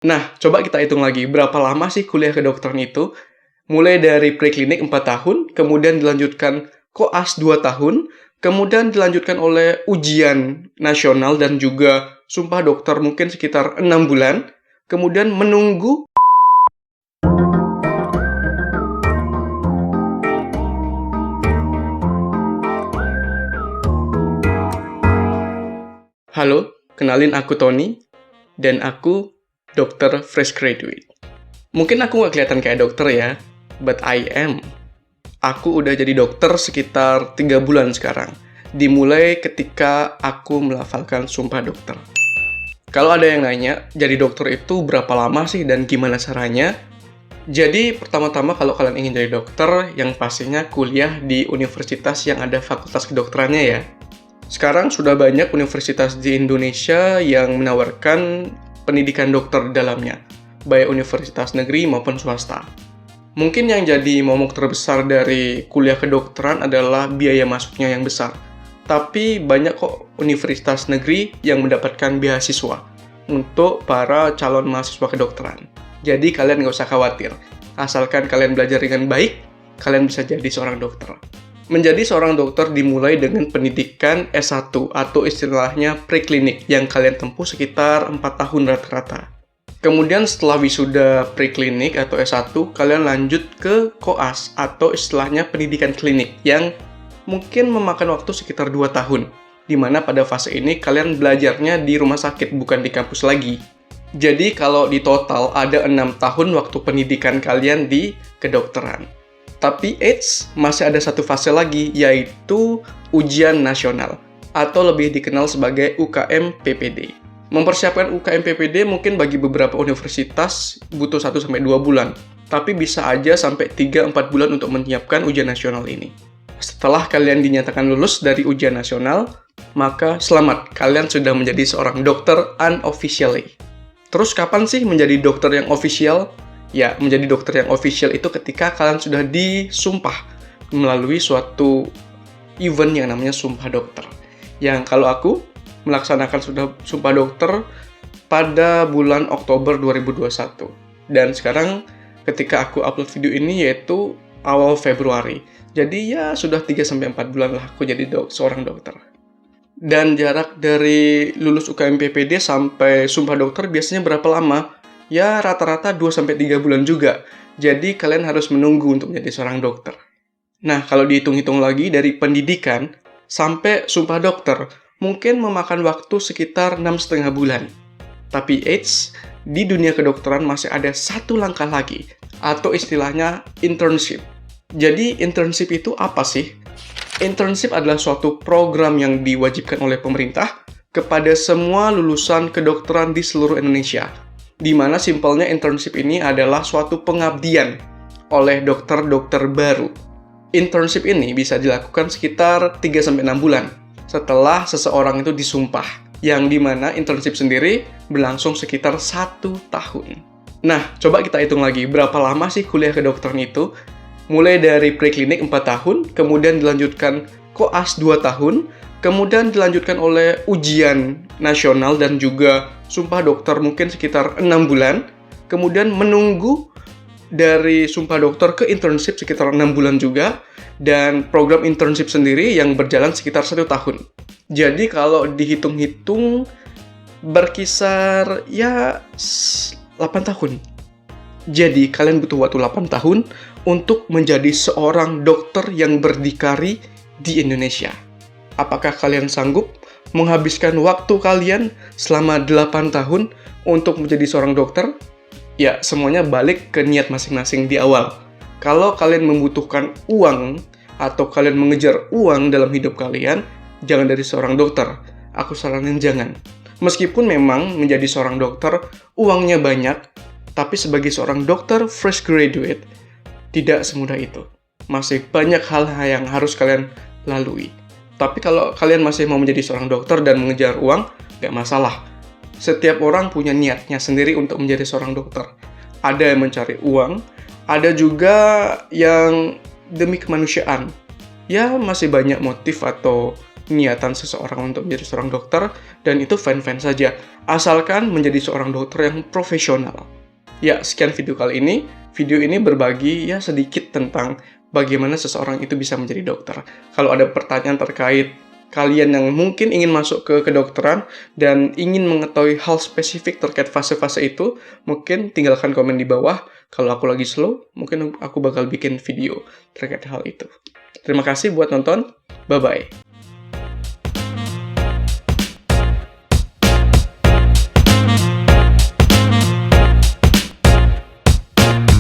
Nah, coba kita hitung lagi, berapa lama sih kuliah kedokteran itu? Mulai dari preklinik 4 tahun, kemudian dilanjutkan koas 2 tahun, kemudian dilanjutkan oleh ujian nasional dan juga sumpah dokter mungkin sekitar 6 bulan, kemudian menunggu. Halo, kenalin aku Tony, dan aku dokter fresh graduate. Mungkin aku nggak kelihatan kayak dokter ya, but I am. Aku udah jadi dokter sekitar 3 bulan sekarang. Dimulai ketika aku melafalkan sumpah dokter. Kalau ada yang nanya, jadi dokter itu berapa lama sih dan gimana caranya? Jadi pertama-tama kalau kalian ingin jadi dokter, yang pastinya kuliah di universitas yang ada fakultas kedokterannya ya. Sekarang sudah banyak universitas di Indonesia yang menawarkan pendidikan dokter di dalamnya, baik universitas negeri maupun swasta. Mungkin yang jadi momok terbesar dari kuliah kedokteran adalah biaya masuknya yang besar. Tapi banyak kok universitas negeri yang mendapatkan beasiswa untuk para calon mahasiswa kedokteran. Jadi kalian nggak usah khawatir. Asalkan kalian belajar dengan baik, kalian bisa jadi seorang dokter. Menjadi seorang dokter dimulai dengan pendidikan S1 atau istilahnya preklinik yang kalian tempuh sekitar 4 tahun rata-rata. Kemudian setelah wisuda preklinik atau S1, kalian lanjut ke koas atau istilahnya pendidikan klinik yang mungkin memakan waktu sekitar 2 tahun. Di mana pada fase ini kalian belajarnya di rumah sakit, bukan di kampus lagi. Jadi kalau di total ada 6 tahun waktu pendidikan kalian di kedokteran. Tapi masih ada satu fase lagi, yaitu ujian nasional, atau lebih dikenal sebagai UKM PPD. Mempersiapkan UKM PPD mungkin bagi beberapa universitas butuh 1-2 bulan, tapi bisa aja sampai 3-4 bulan untuk menyiapkan ujian nasional ini. Setelah kalian dinyatakan lulus dari ujian nasional, maka selamat, kalian sudah menjadi seorang dokter unofficially. Terus kapan sih menjadi dokter yang official? Ya, menjadi dokter yang official itu ketika kalian sudah disumpah melalui suatu event yang namanya sumpah dokter. Yang kalau aku melaksanakan sumpah dokter pada bulan Oktober 2021. Dan sekarang ketika aku upload video ini yaitu awal Februari. Jadi ya sudah 3-4 bulan lah aku jadi seorang dokter. Dan jarak dari lulus UKM PPD sampai sumpah dokter biasanya berapa lama? Ya rata-rata 2-3 bulan juga. Jadi kalian harus menunggu untuk menjadi seorang dokter. Nah, kalau dihitung-hitung lagi dari pendidikan sampai sumpah dokter, mungkin memakan waktu sekitar 6,5 bulan. Tapi di dunia kedokteran masih ada satu langkah lagi, atau istilahnya internship. Jadi internship itu apa sih? Internship adalah suatu program yang diwajibkan oleh pemerintah kepada semua lulusan kedokteran di seluruh Indonesia. Di mana simpelnya internship ini adalah suatu pengabdian oleh dokter-dokter baru. Internship ini bisa dilakukan sekitar 3-6 bulan setelah seseorang itu disumpah, yang dimana internship sendiri berlangsung sekitar 1 tahun. Nah, coba kita hitung lagi, berapa lama sih kuliah kedokteran itu? Mulai dari preklinik 4 tahun, kemudian dilanjutkan koas 2 tahun, kemudian dilanjutkan oleh ujian nasional dan juga sumpah dokter mungkin sekitar 6 bulan, kemudian menunggu dari sumpah dokter ke internship sekitar 6 bulan juga, dan program internship sendiri yang berjalan sekitar 1 tahun. Jadi kalau dihitung-hitung berkisar ya 8 tahun. Jadi kalian butuh waktu 8 tahun untuk menjadi seorang dokter yang berdikari di Indonesia. Apakah kalian sanggup menghabiskan waktu kalian selama 8 tahun untuk menjadi seorang dokter? Ya, semuanya balik ke niat masing-masing di awal. Kalau kalian membutuhkan uang atau kalian mengejar uang dalam hidup kalian, jangan dari seorang dokter. Aku saranin jangan. Meskipun memang menjadi seorang dokter uangnya banyak, tapi sebagai seorang dokter fresh graduate, tidak semudah itu. Masih banyak hal yang harus kalian lalui. Tapi kalau kalian masih mau menjadi seorang dokter dan mengejar uang, nggak masalah. Setiap orang punya niatnya sendiri untuk menjadi seorang dokter. Ada yang mencari uang, ada juga yang demi kemanusiaan. Ya, masih banyak motif atau niatan seseorang untuk menjadi seorang dokter, dan itu fine-fine saja, asalkan menjadi seorang dokter yang profesional. Ya, sekian video kali ini. Video ini berbagi ya sedikit tentang bagaimana seseorang itu bisa menjadi dokter. Kalau ada pertanyaan terkait kalian yang mungkin ingin masuk ke kedokteran dan ingin mengetahui hal spesifik terkait fase-fase itu, mungkin tinggalkan komen di bawah. Kalau aku lagi slow, mungkin aku bakal bikin video terkait hal itu. Terima kasih buat nonton. Bye-bye.